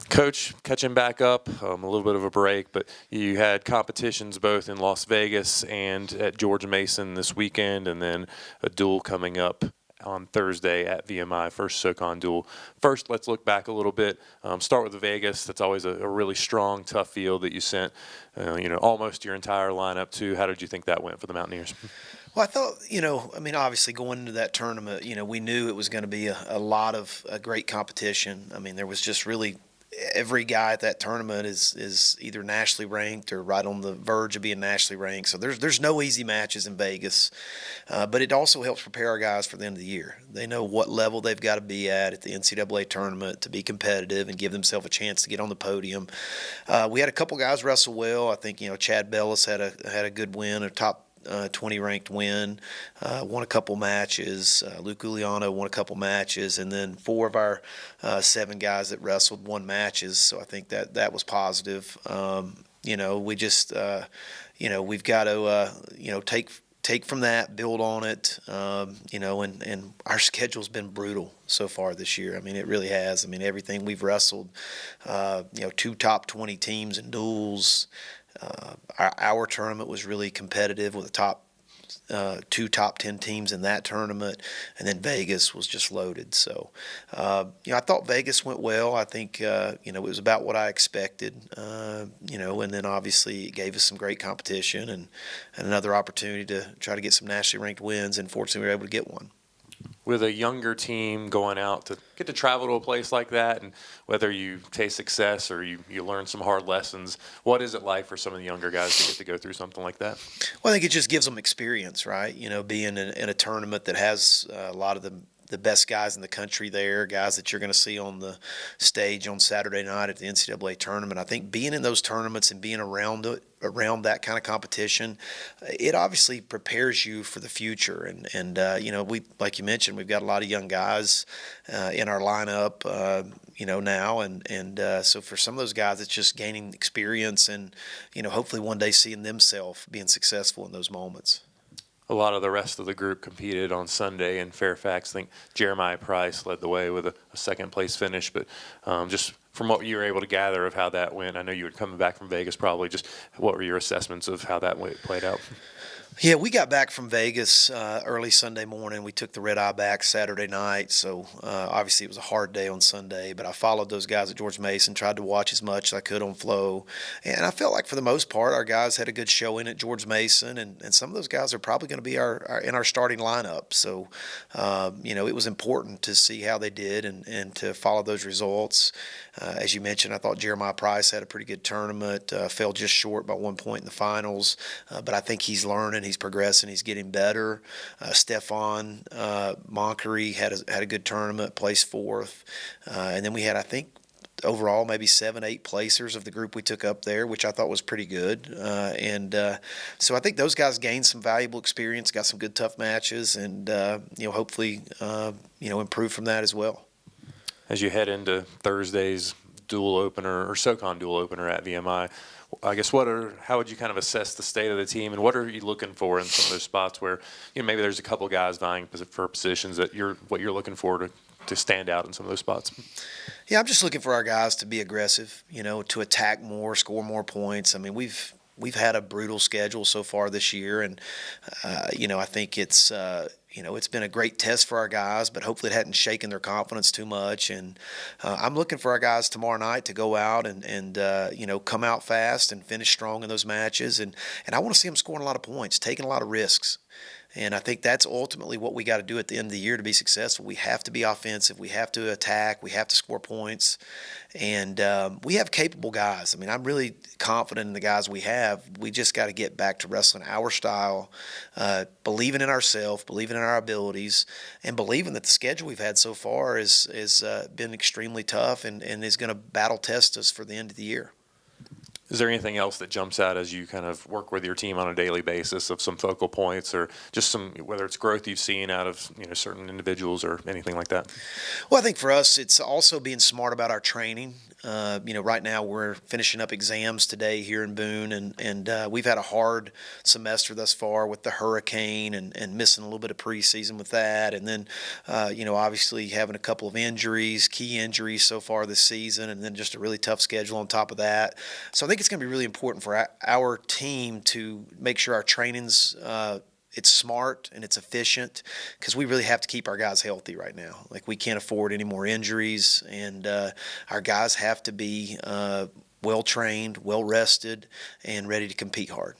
Coach, catching back up, a little bit of a break, but you had competitions both in Las Vegas and at George Mason this weekend, and then a duel coming up on Thursday at VMI, first SoCon duel. First, let's look back a little bit. Start with the Vegas. That's always a really strong, tough field that you sent, almost your entire lineup to. How did you think that went for the Mountaineers? Well, I thought, obviously going into that tournament, we knew it was going to be a lot of great competition. I mean, there was just really every guy at that tournament is either nationally ranked or right on the verge of being nationally ranked. So there's no easy matches in Vegas, but it also helps prepare our guys for the end of the year. They know what level they've got to be at the NCAA tournament to be competitive and give themselves a chance to get on the podium. We had a couple guys wrestle well. I think Chad Bellis had a good win, a top 20 ranked win, won a couple matches. Luke Uliano won a couple matches, and then 4 of our 7 guys that wrestled won matches. So I think that was positive. We just we've got to take from that, build on it. And our schedule's been brutal so far this year. I mean, it really has. I mean, everything we've wrestled, 2 top 20 teams in duels. Our tournament was really competitive with the 2 top 10 teams in that tournament, and then Vegas was just loaded. So, I thought Vegas went well. I think, it was about what I expected, and then obviously it gave us some great competition and another opportunity to try to get some nationally ranked wins, and fortunately we were able to get one. With a younger team going out to get to travel to a place like that, and whether you taste success or you learn some hard lessons, what is it like for some of the younger guys to get to go through something like that? Well, I think it just gives them experience, right? Being in a tournament that has a lot of the best guys in the country there, guys that you're going to see on the stage on Saturday night at the NCAA tournament. I think being in those tournaments and being around that kind of competition, it obviously prepares you for the future. And we, like you mentioned, we've got a lot of young guys in our lineup, now. And so for some of those guys, it's just gaining experience and, hopefully one day seeing themselves being successful in those moments. A lot of the rest of the group competed on Sunday in Fairfax. I think Jeremiah Price led the way with a second-place finish. But just from what you were able to gather of how that went, I know you were coming back from Vegas probably. Just what were your assessments of how that played out? Yeah, we got back from Vegas early Sunday morning. We took the red-eye back Saturday night, so obviously it was a hard day on Sunday. But I followed those guys at George Mason, tried to watch as much as I could on Flow. And I felt like for the most part our guys had a good showing at George Mason, and some of those guys are probably going to be in our starting lineup. So, it was important to see how they did and to follow those results. As you mentioned, I thought Jeremiah Price had a pretty good tournament, fell just short by 1 point in the finals. But I think he's learning. He's progressing. He's getting better. Stefan Monkery had a good tournament, placed 4th. And then we had, I think, overall maybe 7, 8 placers of the group we took up there, which I thought was pretty good. So I think those guys gained some valuable experience, got some good tough matches, and hopefully improve from that as well. As you head into Thursday's dual opener or SoCon dual opener at VMI, I guess how would you kind of assess the state of the team, and what are you looking for in some of those spots where maybe there's a couple guys vying for positions that you're looking for to stand out in some of those spots? Yeah, I'm just looking for our guys to be aggressive, to attack more, score more points. I mean, we've had a brutal schedule so far this year, and I think it's it's been a great test for our guys, but hopefully it hadn't shaken their confidence too much. And I'm looking for our guys tomorrow night to go out and come out fast and finish strong in those matches. And I want to see them scoring a lot of points, taking a lot of risks. And I think that's ultimately what we got to do at the end of the year to be successful. We have to be offensive. We have to attack. We have to score points. And we have capable guys. I mean, I'm really confident in the guys we have. We just got to get back to wrestling our style, believing in ourselves, believing in our abilities, and believing that the schedule we've had so far has been extremely tough and is going to battle test us for the end of the year. Is there anything else that jumps out as you kind of work with your team on a daily basis of some focal points or just some, whether it's growth you've seen out of, certain individuals or anything like that? Well, I think for us, it's also being smart about our training. Right now we're finishing up exams today here in Boone, and we've had a hard semester thus far with the hurricane and missing a little bit of preseason with that, and then obviously having a couple of injuries, key injuries so far this season, and then just a really tough schedule on top of that. So I think it's going to be really important for our team to make sure our training's it's smart and it's efficient, because we really have to keep our guys healthy right now. Like, we can't afford any more injuries, and our guys have to be well trained, well rested, and ready to compete hard.